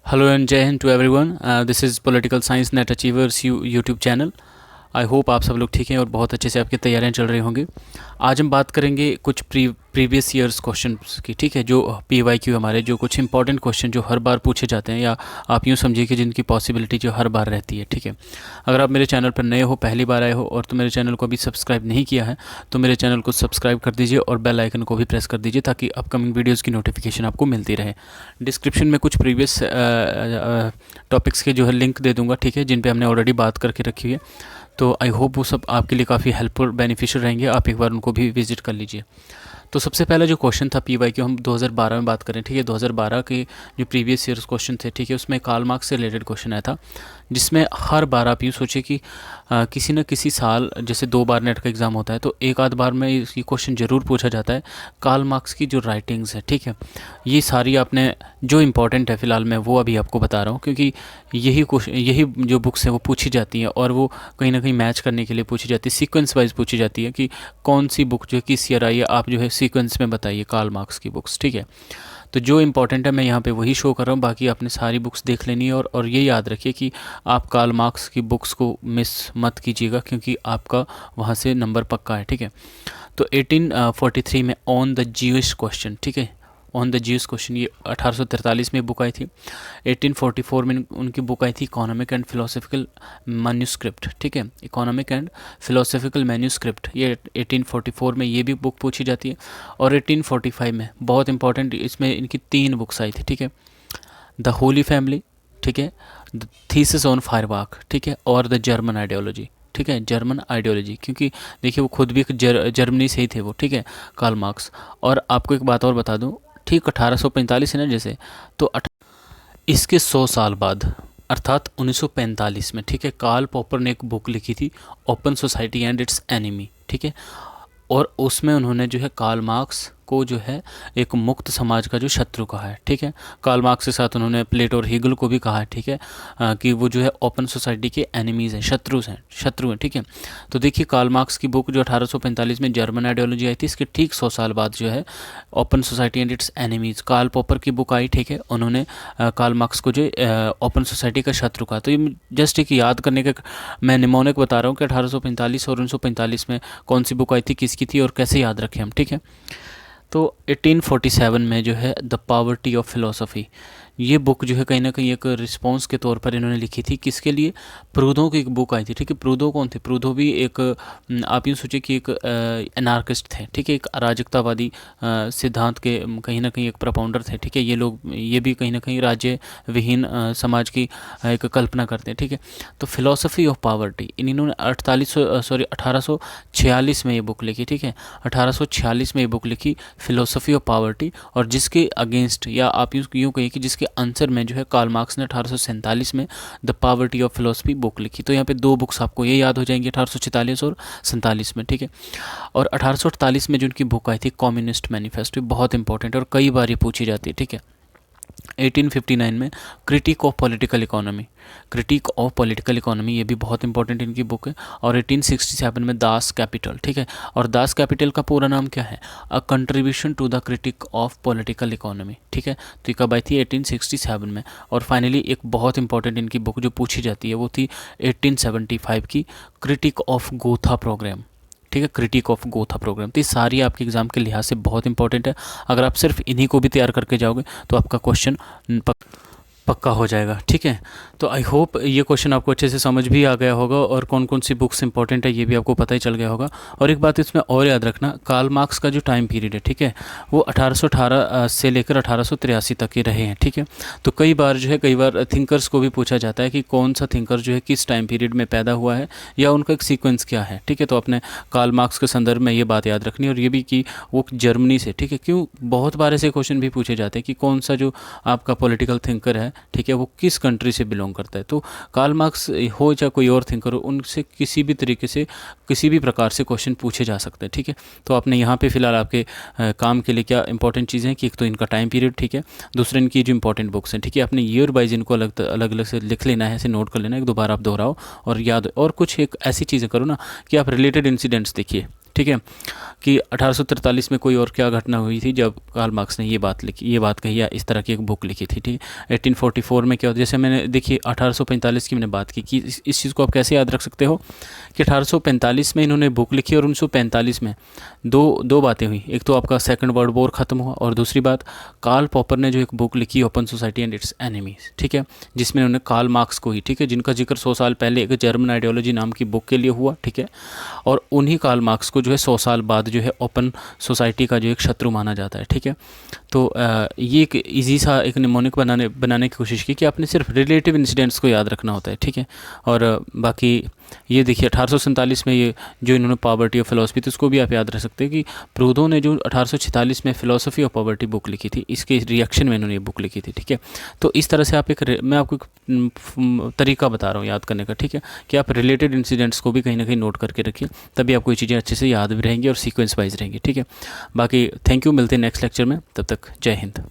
Hello and Jai Hind to everyone. This is political science NET achievers YouTube channel. I hope आप सब लोग ठीक हैं और बहुत अच्छे से आपकी तैयारियां चल रही होंगी। आज हम बात करेंगे कुछ प्रीवियस ईयर्स क्वेश्चंस की, ठीक है, जो PYQ हमारे जो कुछ इंपॉर्टेंट क्वेश्चन जो हर बार पूछे जाते हैं, या आप यूँ समझिए कि जिनकी पॉसिबिलिटी जो हर बार रहती है, ठीक है। अगर आप मेरे चैनल पर नए हो, पहली बार आए हो और तो मेरे चैनल को अभी सब्सक्राइब नहीं किया है तो मेरे चैनल को सब्सक्राइब कर दीजिए और बेल आइकन को भी प्रेस कर दीजिए ताकि अपकमिंग वीडियोज़ की नोटिफिकेशन आपको मिलती रहे। डिस्क्रिप्शन में कुछ प्रीवियस टॉपिक्स के जो है लिंक दे दूँगा, ठीक है, जिन पे हमने ऑलरेडी बात करके रखी है। तो आई होप वो सब आपके लिए काफ़ी हेल्पफुल बेनिफिशियल रहेंगे, आप एक बार उनको भी विजिट कर लीजिए। तो सबसे पहला जो क्वेश्चन था PYQ, हम 2012 में बात करें, ठीक है। 2012 के जो प्रीवियस ईयर्स क्वेश्चन थे, ठीक है, उसमें कार्ल मार्क्स से रिलेटेड क्वेश्चन आया था, जिसमें हर बार आप यूँ सोचिए कि किसी न किसी साल, जैसे 2 बार नेट का एग्ज़ाम होता है तो एक आध बार में ये क्वेश्चन ज़रूर पूछा जाता है। कार्ल मार्क्स की जो राइटिंग्स है, ठीक है, ये सारी आपने जो इम्पोर्टेंट है फ़िलहाल मैं वो अभी आपको बता रहा हूँ, क्योंकि यही जो बुक्स हैं वो पूछी जाती हैं और वो कहीं ना कहीं मैच करने के लिए पूछी जाती है, सीक्वेंस वाइज पूछी जाती है कि कौन सी बुक जो है किस ईयर आई है, आप जो है सीक्वेंस में बताइए कार्ल मार्क्स की बुक्स, ठीक है। तो जो इम्पोर्टेंट है मैं यहाँ पे वही शो कर रहा हूँ, बाकी आपने सारी बुक्स देख लेनी है। और ये याद रखिए कि आप कार्ल मार्क्स की बुक्स को मिस मत कीजिएगा, क्योंकि आपका वहाँ से नंबर पक्का है, ठीक है। तो 1843 में ऑन द ज्यूइश क्वेश्चन, ठीक है, ऑन द ज्यूस क्वेश्चन, ये 1843 में बुक आई थी। 1844 में उनकी बुक आई थी इकोनॉमिक एंड फिलोसफिकल मैन्यूस्क्रिप्ट, ठीक है, इकोनॉमिक एंड फिलोसफिकल मैन्यूस्क्रिप्ट, ये 1844 में ये भी बुक पूछी जाती है। और 1845 में बहुत इंपॉर्टेंट, इसमें इनकी 3 बुक्स आई थी, ठीक है, द होली फैमिली, ठीक है, द थीसिस ऑन फायरबाख, ठीक है, और द जर्मन आइडियोलॉजी, ठीक है, जर्मन आइडियोलॉजी, क्योंकि देखिए वो खुद भी जर्मनी से ही थे वो, ठीक है, कार्ल मार्क्स। और आपको एक बात और बता दूं, ठीक 1845 है ना जैसे, तो इसके 100 साल बाद अर्थात 1945 में, ठीक है, कार्ल पॉपर ने एक बुक लिखी थी, open society and it's enemy, ठीक है। और उसमें उन्होंने जो है कार्ल मार्क्स को जो है एक मुक्त समाज का जो शत्रु कहा है, ठीक है। कार्ल मार्क्स के साथ उन्होंने प्लेटो और हीगल को भी कहा है, ठीक है, कि वो जो है ओपन सोसाइटी के एनिमीज़ हैं, शत्रु हैं, ठीक है। तो देखिए कार्ल मार्क्स की बुक जो 1845 में जर्मन आइडियोलॉजी आई थी, इसके ठीक 100 साल बाद जो है open society and its enemies, Karl Popper की बुक आई, ठीक है। उन्होंने कार्ल मार्क्स को जो ओपन सोसाइटी का शत्रु कहा। तो ये जस्ट एक याद करने का मैं निमोनिक बता रहा हूँ कि 1845 और 1945 में कौन सी बुक आई थी, किसकी थी और कैसे याद रखें हम, ठीक है। तो 1847 में जो है द पॉवर्टी ऑफ फिलोसफी, ये बुक जो है कहीं ना कहीं एक रिस्पॉन्स के तौर पर इन्होंने लिखी थी, किसके लिए, प्रूदो की एक बुक आई थी, ठीक है। प्रूदो कौन थे, प्रूदो भी एक आप यूँ सोचिए कि एक एनार्किस्ट थे, ठीक है, एक अराजकतावादी सिद्धांत के कहीं ना कहीं एक प्रपाउंडर थे, ठीक है। ये लोग ये भी कहीं ना कहीं राज्य विहीन समाज की एक कल्पना करते हैं, ठीक है। तो फिलोसफी ऑफ पावर्टी इन्होंने 1846 में ये बुक लिखी, ठीक है, 1846 में ये बुक लिखी, फिलोसफी ऑफ पावर्टी। और जिसके अगेंस्ट, या आप यूँ कहिए कि जिसके आंसर में जो है कार्ल मार्क्स ने 1847 में the poverty of philosophy book लिखी। तो यहाँ पे 2 बुक्स आपको ये याद हो जाएंगी, 1846 और 47 में, ठीक है। और 1848 में जो उनकी बुक आई थी कम्युनिस्ट मैनिफेस्टो, बहुत इंपॉर्टेंट और कई बार ये पूछी जाती है, ठीक है। 1859 में critic of political economy, critic of political economy, ये भी बहुत इंपॉर्टेंट इनकी बुक है। और 1867 में दास कैपिटल, ठीक है। और दास कैपिटल का पूरा नाम क्या है, a contribution to the critique of political economy, ठीक है। तो ये कब आई थी, 1867 में। और फाइनली एक बहुत इंपॉर्टेंट इनकी बुक जो पूछी जाती है वो थी 1875 की क्रिटिक ऑफ गोथा प्रोग्राम, ठीक है, क्रिटिक ऑफ गोथा प्रोग्राम। तो ये सारी आपके एग्जाम के लिहाज से बहुत इंपॉर्टेंट है। अगर आप सिर्फ इन्हीं को भी तैयार करके जाओगे तो आपका क्वेश्चन पक्का हो जाएगा, ठीक है। तो आई होप ये क्वेश्चन आपको अच्छे से समझ भी आ गया होगा और कौन कौन सी बुक्स इंपॉर्टेंट है ये भी आपको पता ही चल गया होगा। और एक बात इसमें और याद रखना, कार्ल मार्क्स का जो टाइम पीरियड है, ठीक है, वो 1818 से लेकर 1883 तक के रहे हैं, ठीक है। तो कई बार थिंकर्स को भी पूछा जाता है कि कौन सा थिंकर जो है किस टाइम पीरियड में पैदा हुआ है या उनका एक सीक्वेंस क्या है, ठीक है। तो अपने कार्ल मार्क्स के संदर्भ में ये बात याद रखनी, और ये भी कि वो जर्मनी से, ठीक है। क्यों, बहुत बार ऐसे क्वेश्चन भी पूछे जाते हैं कि कौन सा जो आपका पॉलिटिकल थिंकर है, ठीक है, वो किस कंट्री से बिलोंग करता है। तो कार्ल मार्क्स हो या कोई और थिंकर हो, उनसे किसी भी तरीके से किसी भी प्रकार से क्वेश्चन पूछे जा सकते हैं, ठीक है। तो आपने यहाँ पे फिलहाल आपके काम के लिए क्या इंपॉर्टेंट चीज़ें हैं कि एक तो इनका टाइम पीरियड, ठीक है, दूसरे इनकी जो इंपॉर्टेंट बुक्स हैं, ठीक है, आपने ईयर वाइज इनको अलग अलग से लिख लेना है, ऐसे नोट कर लेना है, एक दो बार आप दोहराओ और याद। और कुछ एक ऐसी चीज़ें करो ना कि आप रिलेटेड इंसिडेंट्स देखिए, ठीक है, कि 1843 में कोई और क्या घटना हुई थी जब कार्ल मार्क्स ने ये बात लिखी, ये बात कही या इस तरह की एक बुक लिखी थी। ठीक है, 1844 में क्या होता है, जैसे मैंने देखिए 1845 की मैंने बात की कि इस चीज़ को आप कैसे याद रख सकते हो कि 1845 में इन्होंने बुक लिखी और 1945 में दो बातें हुई। एक तो आपका सेकंड वर्ल्ड वॉर ख़त्म हुआ और दूसरी बात कार्ल पॉपर ने जो एक बुक लिखी open society and it's enemies, ठीक है, जिसमें उन्होंने कार्ल मार्क्स को ही, ठीक है, जिनका जिक्र 100 साल पहले एक जर्मन आइडियोलॉजी नाम की बुक के लिए हुआ, ठीक है, और उन्हीं कार्ल मार्क्स को जो है 100 साल बाद जो है ओपन सोसाइटी का जो एक शत्रु माना जाता है। ठीक है, तो ये एक इजी सा एक निमोनिक बनाने की कोशिश की कि आपने सिर्फ रिलेटिव इंसिडेंट्स को याद रखना होता है। ठीक है, और बाकी ये देखिए 1847 में ये जो इन्होंने पॉवर्टी ऑफ फिलोसफी थी उसको भी आप याद रख सकते हैं कि प्रूदो ने जो 1846 में फिलोसफी ऑफ पॉवर्टी बुक लिखी थी, इसके रिएक्शन में इन्होंने ये बुक लिखी थी। ठीक है, तो इस तरह से आप मैं आपको एक तरीका बता रहा हूँ याद करने का। ठीक है, कि आप रिलेटेड इंसिडेंट्स को भी कहीं ना कहीं नोट करके रखिए, तभी आपको ये चीज़ें अच्छे से याद भी रहेंगी और सीक्वेंस वाइज रहेंगी। ठीक है, बाकी थैंक यू, मिलते हैं नेक्स्ट लेक्चर में, तब तक जय हिंद।